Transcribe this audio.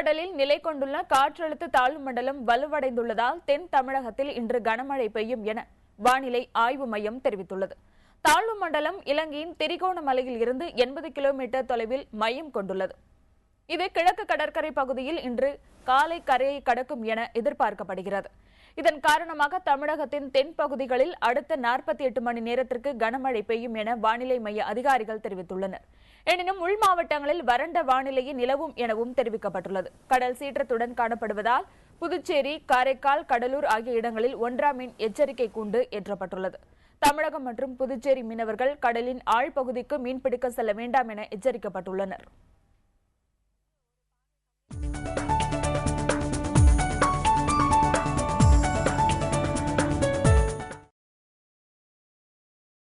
வங்கக்கடலில் நிலை கொண்டுள்ள காற்றழுத்த தாழ்வு மண்டலம் வலுவடைந்துள்ளதால் தென் தமிழகத்தில் இன்று கனமழை பெய்யும் என வானிலை ஆய்வு மையம் தெரிவித்துள்ளது. தாழ்வு மண்டலம் இலங்கையின் திரிகோணமலையில் இருந்து 80 கிலோமீட்டர் தொலைவில் மையம் கொண்டுள்ளது. இது கிழக்கு கடற்கரை பகுதியில் இன்று காலை கரையை கடக்கும் என எதிர்பார்க்கப்படுகிறது. இதன் காரணமாக தமிழகத்தின் தென் பகுதிகளில் அடுத்த 48 மணி நேரத்திற்கு கனமழை பெய்யும் என வானிலை மைய அதிகாரிகள் தெரிவித்துள்ளனர். எனினும் உள் மாவட்டங்களில் வறண்ட வானிலையே நிலவும் எனவும் தெரிவிக்கப்பட்டுள்ளது. கடல் சீற்றத்துடன் காணப்படுவதால் புதுச்சேரி, காரைக்கால், கடலூர் ஆகிய இடங்களில் 1ஆம் எண் எச்சரிக்கை கூண்டு ஏற்றப்பட்டுள்ளது. தமிழகம் மற்றும் புதுச்சேரி மீனவர்கள் கடலின் ஆழ்பகுதிக்கு மீன்பிடிக்க செல்ல வேண்டாம் என எச்சரிக்கப்பட்டுள்ளனர்.